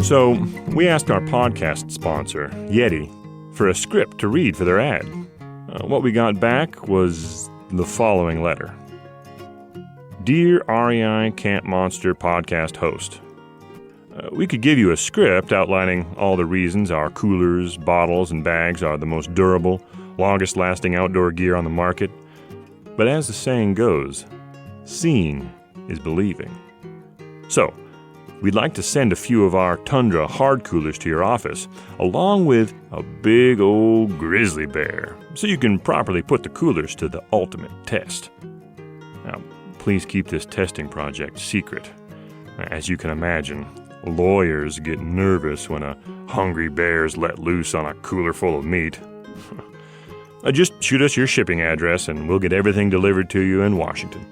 So, we asked our podcast sponsor, Yeti, for a script to read for their ad. What we got back was the following letter. Dear REI Camp Monster podcast host, we could give you a script outlining all the reasons our coolers, bottles, and bags are the most durable, longest-lasting outdoor gear on the market. But as the saying goes, seeing is believing. So, we'd like to send a few of our Tundra hard coolers to your office, along with a big old grizzly bear, so you can properly put the coolers to the ultimate test. Now, please keep this testing project secret. As you can imagine, lawyers get nervous when a hungry bear's let loose on a cooler full of meat. Just shoot us your shipping address and we'll get everything delivered to you in Washington.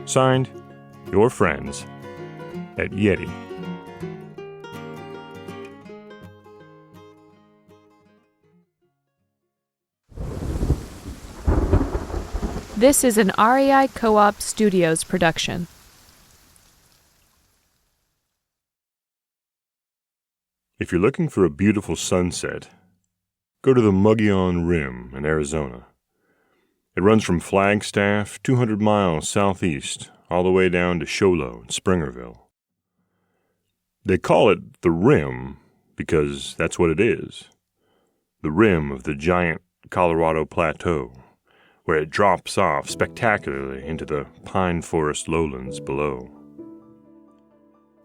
Signed, your friends at Yeti. This is an REI Co-op Studios production. If you're looking for a beautiful sunset, go to the Mogollon Rim in Arizona. It runs from Flagstaff 200 miles southeast all the way down to Show Low in Springerville. They call it the Rim because that's what it is. The rim of the giant Colorado plateau, where it drops off spectacularly into the pine forest lowlands below.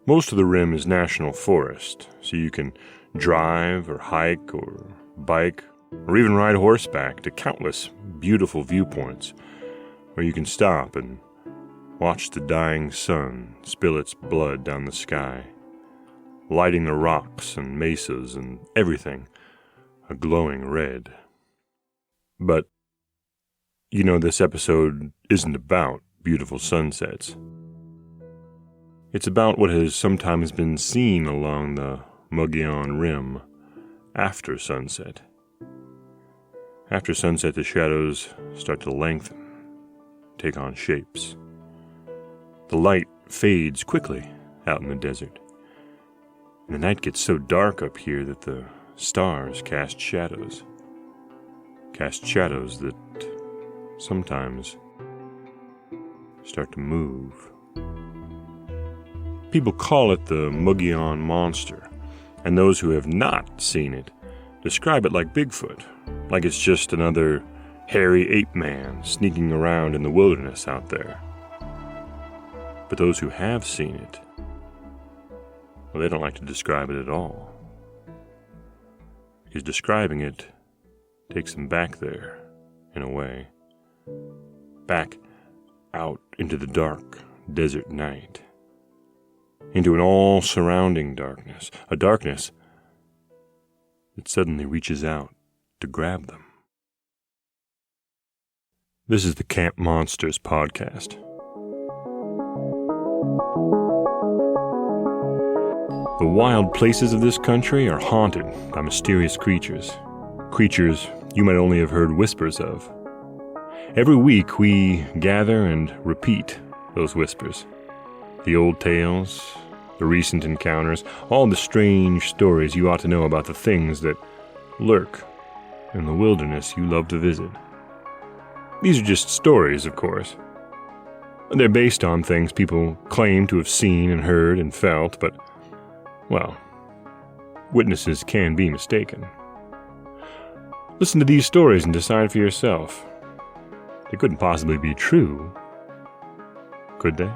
Most of the rim is national forest, so you can drive or hike or bike or even ride horseback to countless beautiful viewpoints where you can stop and watch the dying sun spill its blood down the sky, lighting the rocks and mesas and everything a glowing red. But, you know, this episode isn't about beautiful sunsets. It's about what has sometimes been seen along the Mogollon Rim after sunset. After sunset, the shadows start to lengthen, take on shapes. The light fades quickly out in the desert. And the night gets so dark up here that the stars cast shadows. Cast shadows that sometimes start to move. People call it the Mogollon Monster, and those who have not seen it describe it like Bigfoot, like it's just another hairy ape man sneaking around in the wilderness out there. But those who have seen it, well, they don't like to describe it at all. Because describing it takes them back there, in a way. Back out into the dark desert night. Into an all-surrounding darkness. A darkness that suddenly reaches out to grab them. This is the Camp Monsters podcast. The wild places of this country are haunted by mysterious creatures. Creatures you might only have heard whispers of. Every week we gather and repeat those whispers. The old tales, the recent encounters, all the strange stories you ought to know about the things that lurk in the wilderness you love to visit. These are just stories, of course. They're based on things people claim to have seen and heard and felt, but well, witnesses can be mistaken. Listen to these stories and decide for yourself. They couldn't possibly be true, could they?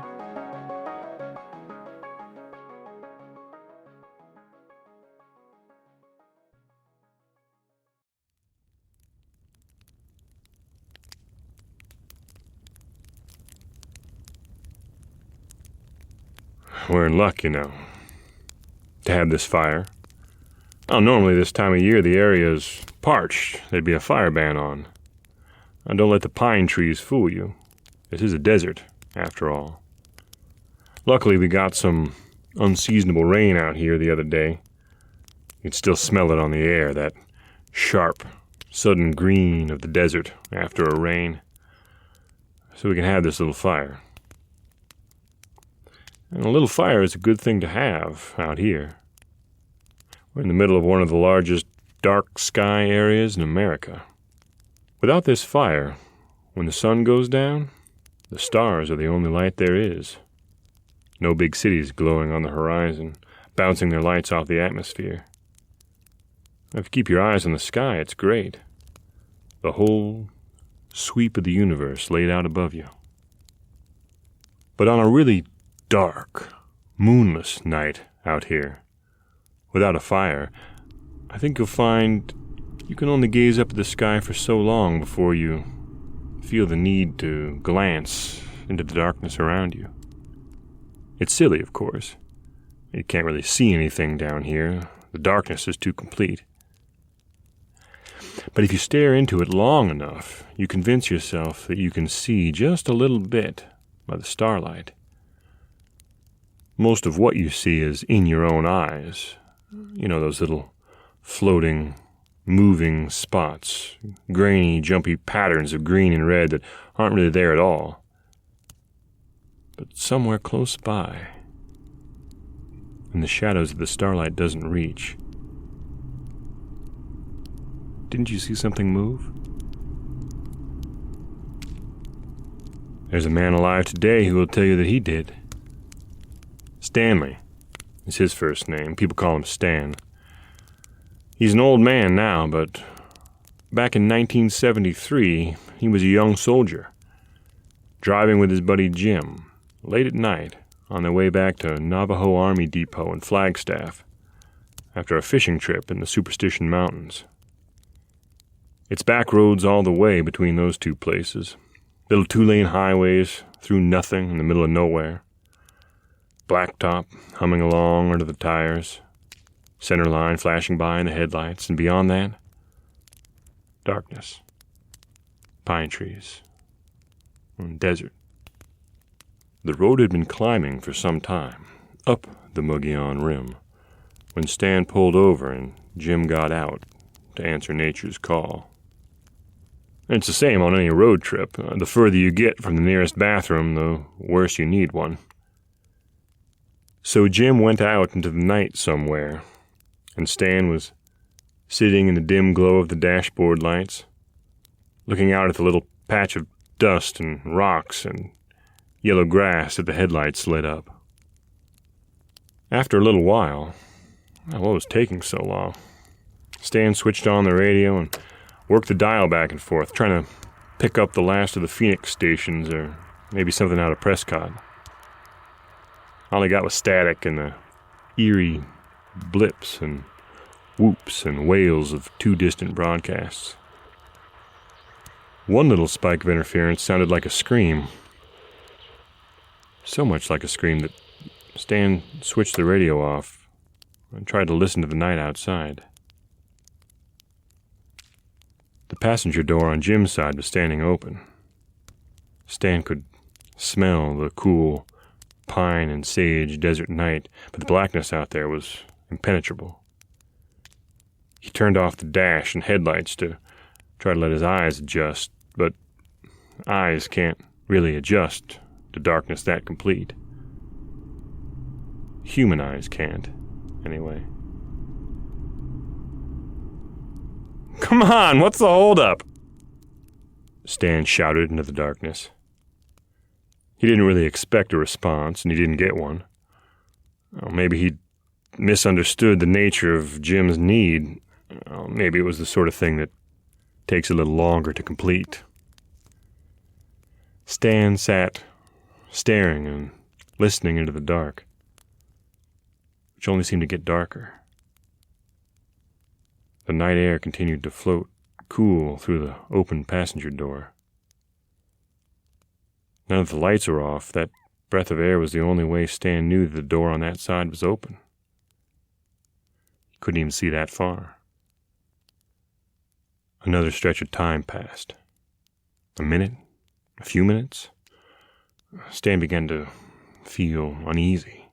We're in luck, you know, to have this fire. Oh, normally this time of year the area is parched. There'd be a fire ban on. Now, don't let the pine trees fool you. This is a desert, after all. Luckily, we got some unseasonable rain out here the other day. You can still smell it on the air, that sharp, sudden green of the desert after a rain. So we can have this little fire. And a little fire is a good thing to have out here. We're in the middle of one of the largest dark sky areas in America. Without this fire, when the sun goes down, the stars are the only light there is. No big cities glowing on the horizon, bouncing their lights off the atmosphere. If you keep your eyes on the sky, it's great. The whole sweep of the universe laid out above you. But on a really dark, moonless night out here, without a fire, I think you'll find you can only gaze up at the sky for so long before you feel the need to glance into the darkness around you. It's silly, of course. You can't really see anything down here. The darkness is too complete. But if you stare into it long enough, you convince yourself that you can see just a little bit by the starlight. Most of what you see is in your own eyes. You know, those little floating, moving spots, grainy, jumpy patterns of green and red that aren't really there at all. But somewhere close by, in the shadows that the starlight doesn't reach. Didn't you see something move? There's a man alive today who will tell you that he did. Stanley is his first name. People call him Stan. He's an old man now, but back in 1973, he was a young soldier, driving with his buddy Jim, late at night, on their way back to Navajo Army Depot in Flagstaff, after a fishing trip in the Superstition Mountains. It's back roads all the way between those two places, little two-lane highways through nothing in the middle of nowhere, blacktop humming along under the tires, center line flashing by in the headlights, and beyond that, darkness, pine trees, and desert. The road had been climbing for some time, up the Mogollon Rim, when Stan pulled over and Jim got out to answer nature's call. It's the same on any road trip. The further you get from the nearest bathroom, the worse you need one. So Jim went out into the night somewhere, and Stan was sitting in the dim glow of the dashboard lights, looking out at the little patch of dust and rocks and yellow grass that the headlights lit up. After a little while, what was taking so long? Stan switched on the radio and worked the dial back and forth, trying to pick up the last of the Phoenix stations or maybe something out of Prescott. All he got was static and the eerie blips and whoops and wails of two distant broadcasts. One little spike of interference sounded like a scream. So much like a scream that Stan switched the radio off and tried to listen to the night outside. The passenger door on Jim's side was standing open. Stan could smell the cool pine and sage desert night, but the blackness out there was impenetrable. He turned off the dash and headlights to try to let his eyes adjust, but eyes can't really adjust to darkness that complete. Human eyes can't, anyway. "Come on, what's the holdup?" Stan shouted into the darkness. He didn't really expect a response, and he didn't get one. Maybe he'd misunderstood the nature of Jim's need. Maybe it was the sort of thing that takes a little longer to complete. Stan sat staring and listening into the dark, which only seemed to get darker. The night air continued to float cool through the open passenger door. Now that the lights were off, that breath of air was the only way Stan knew that the door on that side was open. He couldn't even see that far. Another stretch of time passed. A minute, a few minutes. Stan began to feel uneasy.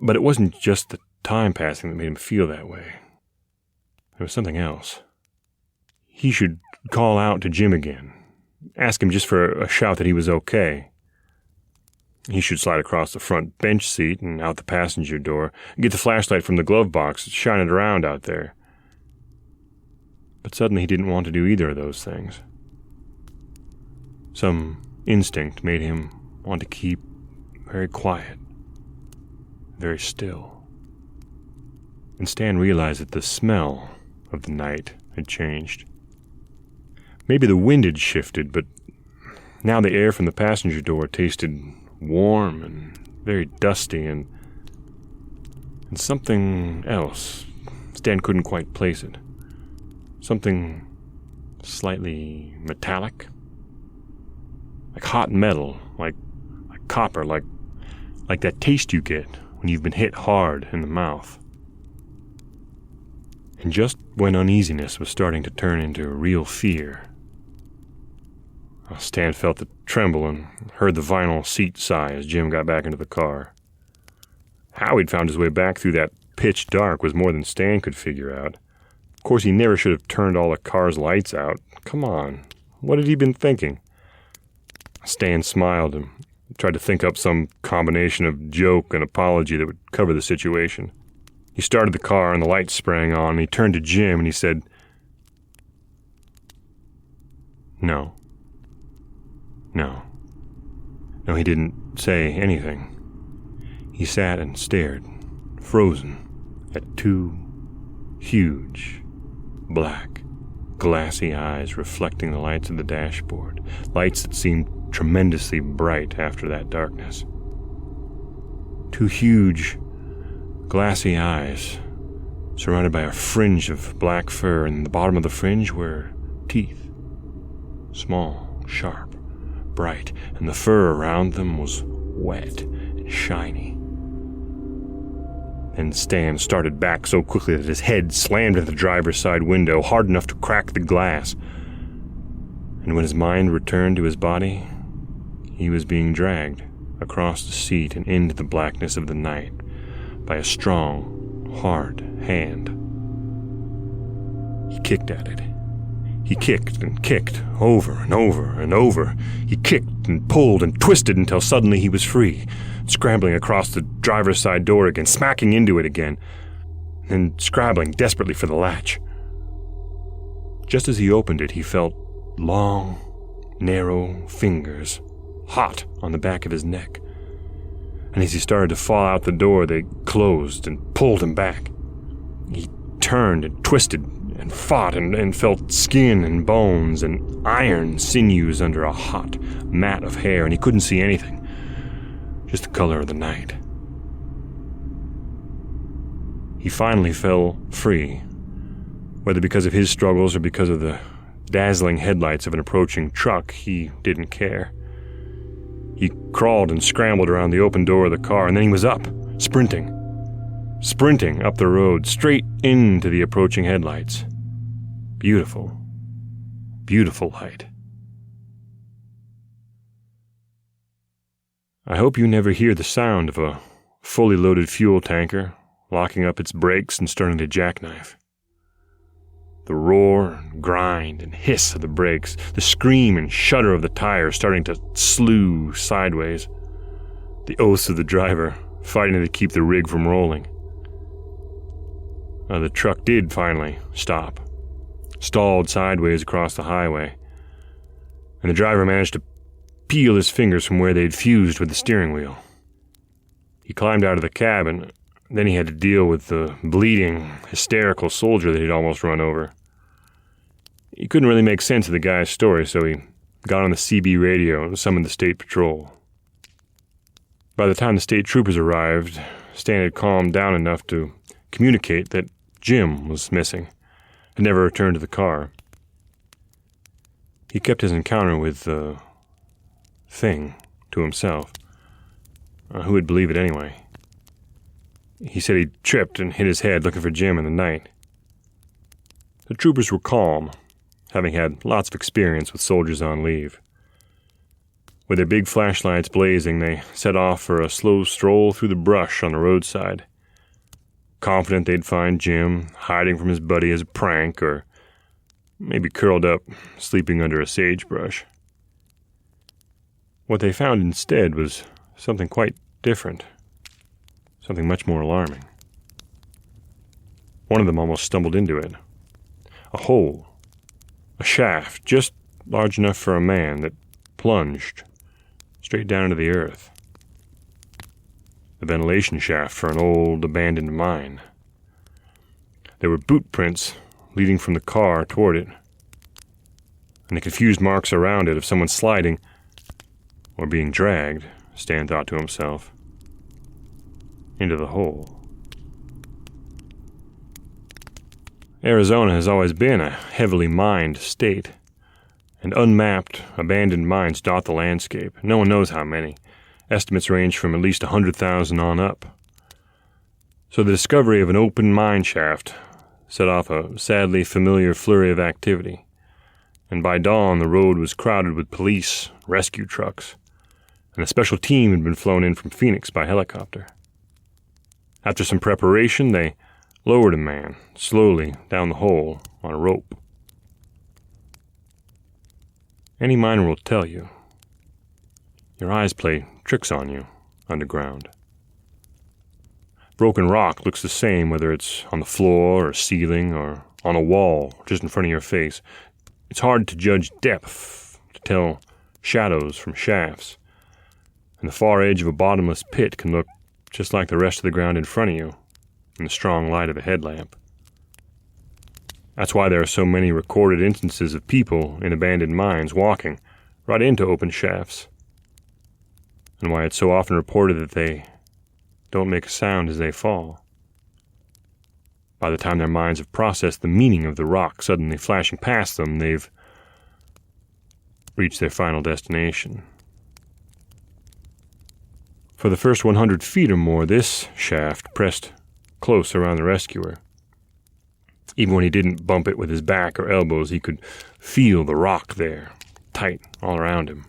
But it wasn't just the time passing that made him feel that way. There was something else. He should call out to Jim again, ask him just for a shout that he was okay. He should slide across the front bench seat and out the passenger door, and get the flashlight from the glove box, shine it around out there. But suddenly he didn't want to do either of those things. Some instinct made him want to keep very quiet, very still. And Stan realized that the smell of the night had changed. Maybe the wind had shifted, but now the air from the passenger door tasted warm and very dusty and something else. Stan couldn't quite place it. Something slightly metallic. Like hot metal, like copper, like that taste you get when you've been hit hard in the mouth. And just when uneasiness was starting to turn into real fear, Stan felt it tremble and heard the vinyl seat sigh as Jim got back into the car. How he'd found his way back through that pitch dark was more than Stan could figure out. Of course, he never should have turned all the car's lights out. Come on, what had he been thinking? Stan smiled and tried to think up some combination of joke and apology that would cover the situation. He started the car and the lights sprang on, and he turned to Jim and he said, No. No, he didn't say anything. He sat and stared, frozen, at two huge, black, glassy eyes reflecting the lights of the dashboard, lights that seemed tremendously bright after that darkness. Two huge, glassy eyes, surrounded by a fringe of black fur, and in the bottom of the fringe were teeth, small, sharp, bright, and the fur around them was wet and shiny. Then Stan started back so quickly that his head slammed into the driver's side window, hard enough to crack the glass. And when his mind returned to his body, he was being dragged across the seat and into the blackness of the night by a strong, hard hand. He kicked at it. He kicked and kicked, over and over and over. He kicked and pulled and twisted until suddenly he was free, scrambling across the driver's side door again, smacking into it again, and scrabbling desperately for the latch. Just as he opened it, he felt long, narrow fingers, hot on the back of his neck. And as he started to fall out the door, they closed and pulled him back. He turned and twisted and fought and felt skin and bones and iron sinews under a hot mat of hair, and he couldn't see anything, just the color of the night. He finally fell free, whether because of his struggles or because of the dazzling headlights of an approaching truck. He didn't care. He crawled and scrambled around the open door of the car, and then he was up, sprinting up the road, straight into the approaching headlights. Beautiful, beautiful light. I hope you never hear the sound of a fully loaded fuel tanker locking up its brakes and starting to jackknife. The roar and grind and hiss of the brakes, the scream and shudder of the tires starting to slew sideways, the oaths of the driver fighting to keep the rig from rolling. The truck did finally stop, stalled sideways across the highway, and the driver managed to peel his fingers from where they'd fused with the steering wheel. He climbed out of the cab, and then he had to deal with the bleeding, hysterical soldier that he'd almost run over. He couldn't really make sense of the guy's story, so he got on the CB radio and summoned the state patrol. By the time the state troopers arrived, Stan had calmed down enough to communicate that Jim was missing and never returned to the car. He kept his encounter with the thing to himself. Who would believe it anyway? He said he'd tripped and hit his head looking for Jim in the night. The troopers were calm, having had lots of experience with soldiers on leave. With their big flashlights blazing, they set off for a slow stroll through the brush on the roadside, confident they'd find Jim hiding from his buddy as a prank, or maybe curled up, sleeping under a sagebrush. What they found instead was something quite different, something much more alarming. One of them almost stumbled into it. A hole, a shaft just large enough for a man that plunged straight down into the earth. The ventilation shaft for an old abandoned mine. There were boot prints leading from the car toward it, and the confused marks around it of someone sliding or being dragged, Stan thought to himself, into the hole. Arizona has always been a heavily mined state, and unmapped, abandoned mines dot the landscape. No one knows how many. Estimates range from at least 100,000 on up. So the discovery of an open mine shaft set off a sadly familiar flurry of activity, and by dawn the road was crowded with police, rescue trucks, and a special team had been flown in from Phoenix by helicopter. After some preparation, they lowered a man slowly down the hole on a rope. Any miner will tell you, your eyes play tricks on you underground. Broken rock looks the same whether it's on the floor or ceiling or on a wall just in front of your face. It's hard to judge depth, to tell shadows from shafts, and the far edge of a bottomless pit can look just like the rest of the ground in front of you in the strong light of a headlamp. That's why there are so many recorded instances of people in abandoned mines walking right into open shafts, and why it's so often reported that they don't make a sound as they fall. By the time their minds have processed the meaning of the rock suddenly flashing past them, they've reached their final destination. For the first 100 feet or more, this shaft pressed close around the rescuer. Even when he didn't bump it with his back or elbows, he could feel the rock there, tight all around him.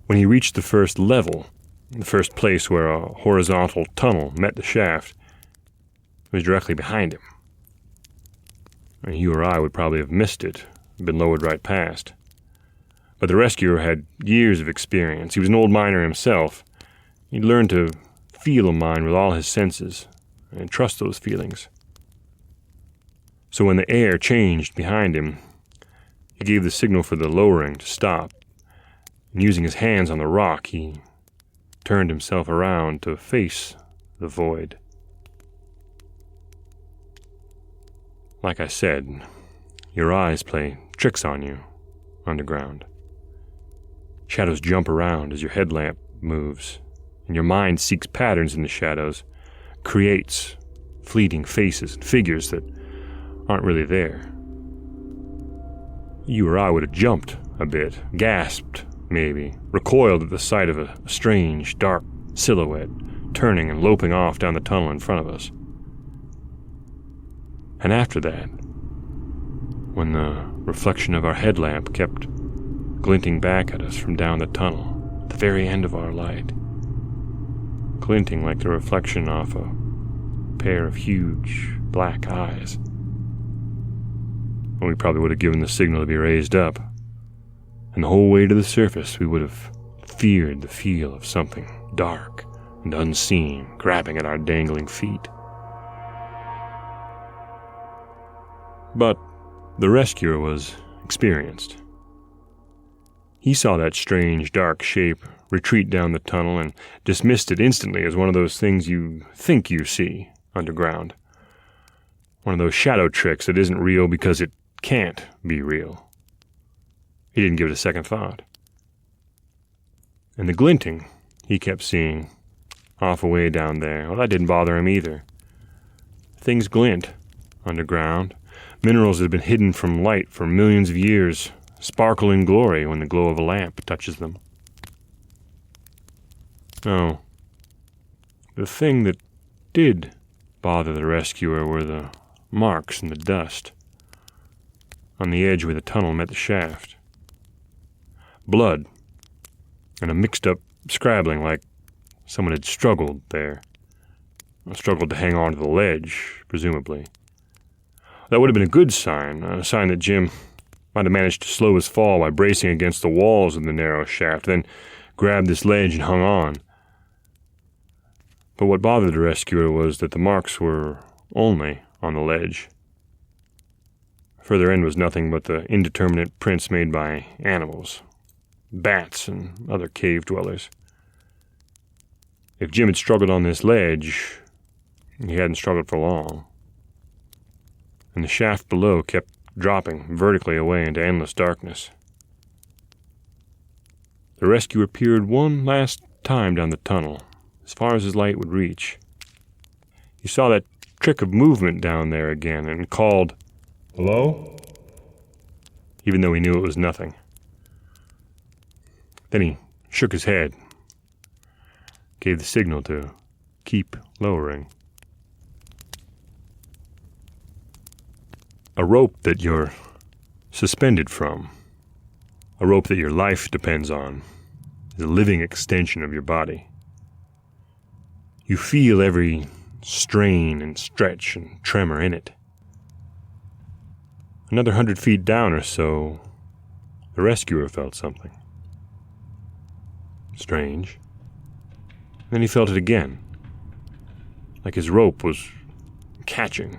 When he reached the first level, the first place where a horizontal tunnel met the shaft, it was directly behind him. And you or I would probably have missed it, been lowered right past. But the rescuer had years of experience. He was an old miner himself. He'd learned to feel a mine with all his senses and trust those feelings. So when the air changed behind him, he gave the signal for the lowering to stop. And using his hands on the rock, he turned himself around to face the void. Like I said, your eyes play tricks on you underground. Shadows jump around as your headlamp moves, and your mind seeks patterns in the shadows, creates fleeting faces and figures that aren't really there. You or I would have jumped a bit, gasped, maybe, recoiled at the sight of a strange, dark silhouette turning and loping off down the tunnel in front of us. And after that, when the reflection of our headlamp kept glinting back at us from down the tunnel, at the very end of our light, glinting like the reflection off a pair of huge black eyes, we probably would have given the signal to be raised up, and the whole way to the surface we would have feared the feel of something dark and unseen grabbing at our dangling feet. But the rescuer was experienced. He saw that strange, dark shape retreat down the tunnel and dismissed it instantly as one of those things you think you see underground. One of those shadow tricks that isn't real because it can't be real. He didn't give it a second thought. And the glinting he kept seeing off away down there, well, that didn't bother him either. Things glint underground. Minerals that have been hidden from light for millions of years sparkle in glory when the glow of a lamp touches them. No. The thing that did bother the rescuer were the marks in the dust on the edge where the tunnel met the shaft. Blood and a mixed-up scrabbling like someone had struggled there. Struggled to hang on to the ledge, presumably. That would have been a good sign, a sign that Jim might have managed to slow his fall by bracing against the walls of the narrow shaft, then grabbed this ledge and hung on. But what bothered the rescuer was that the marks were only on the ledge. Further in was nothing but the indeterminate prints made by animals, bats and other cave dwellers. If Jim had struggled on this ledge, he hadn't struggled for long. And the shaft below kept dropping vertically away into endless darkness. The rescuer peered one last time down the tunnel, as far as his light would reach. He saw that trick of movement down there again and called, "Hello?" even though he knew it was nothing. Then he shook his head, gave the signal to keep lowering. A rope that you're suspended from, a rope that your life depends on, is a living extension of your body. You feel every strain and stretch and tremor in it. Another 100 feet down or so, the rescuer felt something. Strange. Then he felt it again, like his rope was catching,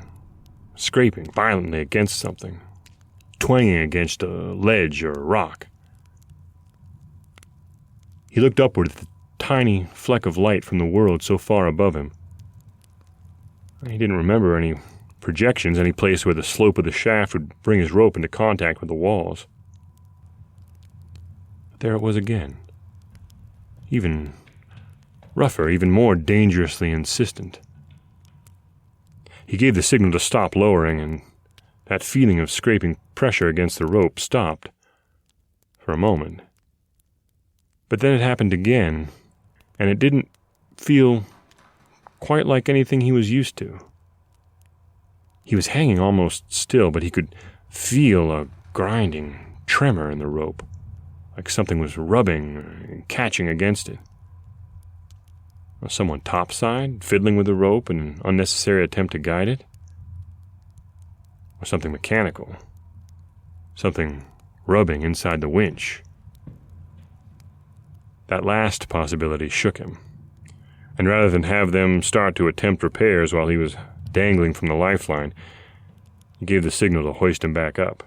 scraping violently against something, twanging against a ledge or a rock. He looked upward at the tiny fleck of light from the world so far above him. He didn't remember any projections, any place where the slope of the shaft would bring his rope into contact with the walls. But there it was again. Even rougher, even more dangerously insistent. He gave the signal to stop lowering, and that feeling of scraping pressure against the rope stopped for a moment. But then it happened again, and it didn't feel quite like anything he was used to. He was hanging almost still, but he could feel a grinding tremor in the rope, like something was rubbing and catching against it. Was someone topside, fiddling with the rope in an unnecessary attempt to guide it? Or something mechanical? Something rubbing inside the winch? That last possibility shook him, and rather than have them start to attempt repairs while he was dangling from the lifeline, he gave the signal to hoist him back up.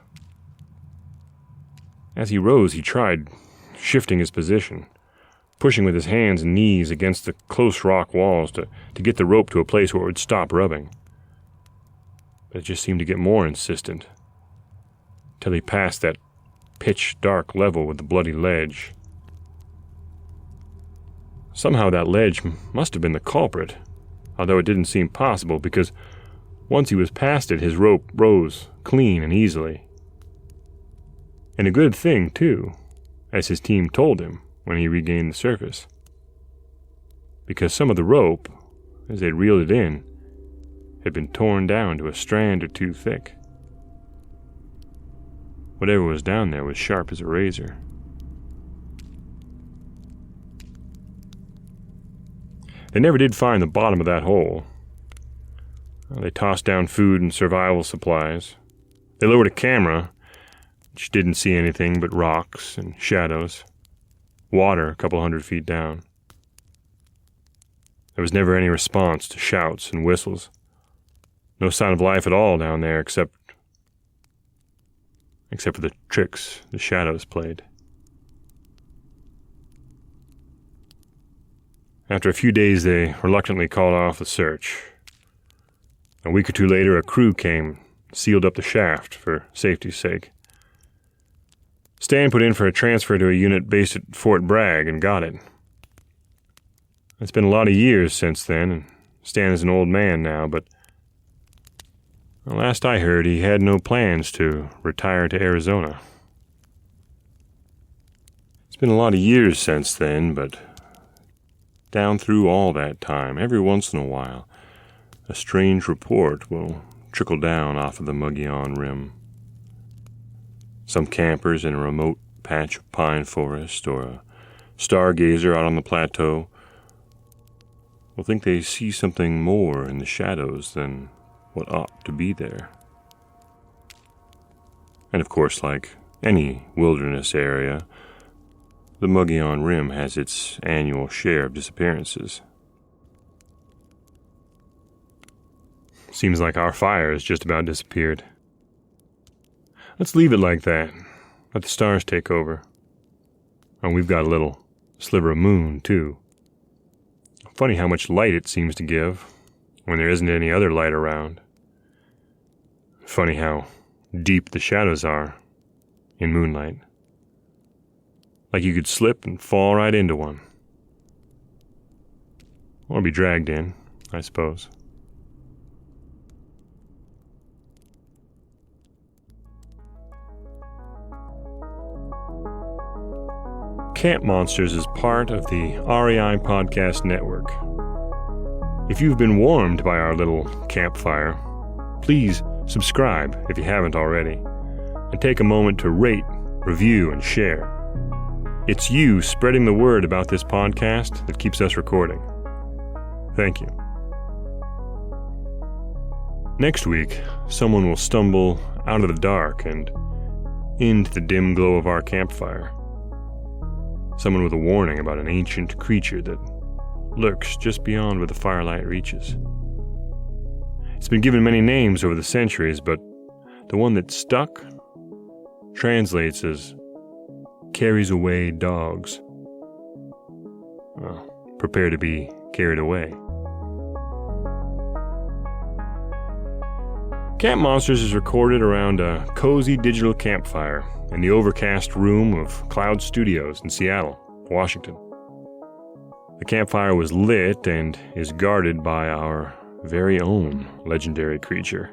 As he rose, he tried shifting his position, pushing with his hands and knees against the close rock walls to get the rope to a place where it would stop rubbing. But it just seemed to get more insistent, till he passed that pitch-dark level with the bloody ledge. Somehow that ledge must have been the culprit, although it didn't seem possible, because once he was past it, his rope rose clean and easily. And a good thing, too, as his team told him when he regained the surface. Because some of the rope, as they'd reeled it in, had been torn down to a strand or two thick. Whatever was down there was sharp as a razor. They never did find the bottom of that hole. They tossed down food and survival supplies. They lowered a camera, which didn't see anything but rocks and shadows. Water a couple 100 feet down. There was never any response to shouts and whistles. No sign of life at all down there except for the tricks the shadows played. After a few days, they reluctantly called off the search. A week or two later, a crew came, sealed up the shaft for safety's sake. Stan put in for a transfer to a unit based at Fort Bragg and got it. It's been a lot of years since then, and Stan is an old man now, but the last I heard, he had no plans to retire to Arizona. It's been a lot of years since then, but down through all that time, every once in a while, a strange report will trickle down off of the Mogollon Rim. Some campers in a remote patch of pine forest or a stargazer out on the plateau will think they see something more in the shadows than what ought to be there. And of course, like any wilderness area, the Mogollon Rim has its annual share of disappearances. Seems like our fire has just about disappeared. Let's leave it like that. Let the stars take over. And we've got a little sliver of moon, too. Funny how much light it seems to give when there isn't any other light around. Funny how deep the shadows are in moonlight. Like you could slip and fall right into one. Or be dragged in, I suppose. Camp Monsters is part of the REI Podcast Network. If you've been warmed by our little campfire, please subscribe if you haven't already, and take a moment to rate, review, and share. It's you spreading the word about this podcast that keeps us recording. Thank you. Next week, someone will stumble out of the dark and into the dim glow of our campfire. Someone with a warning about an ancient creature that lurks just beyond where the firelight reaches. It's been given many names over the centuries, but the one that stuck translates as carries away dogs. Well, prepare to be carried away. Camp Monsters is recorded around a cozy digital campfire in the overcast room of Cloud Studios in Seattle, Washington. The campfire was lit and is guarded by our very own legendary creature,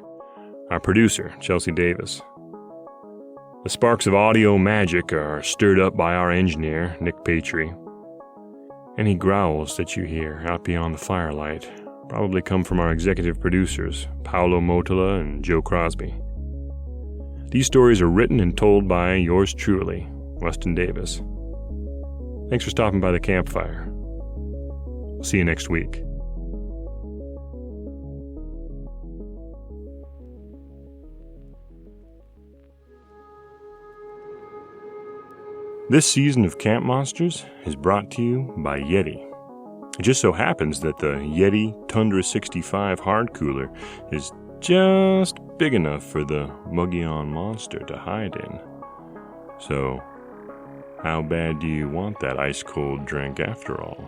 our producer, Chelsea Davis. The sparks of audio magic are stirred up by our engineer, Nick Patry. Any growls that you hear out beyond the firelight probably come from our executive producers, Paolo Motola and Joe Crosby. These stories are written and told by yours truly, Weston Davis. Thanks for stopping by the campfire. We'll see you next week. This season of Camp Monsters is brought to you by Yeti. It just so happens that the Yeti Tundra 65 hard cooler is just big enough for the Mogollon Monster to hide in. So, how bad do you want that ice-cold drink after all?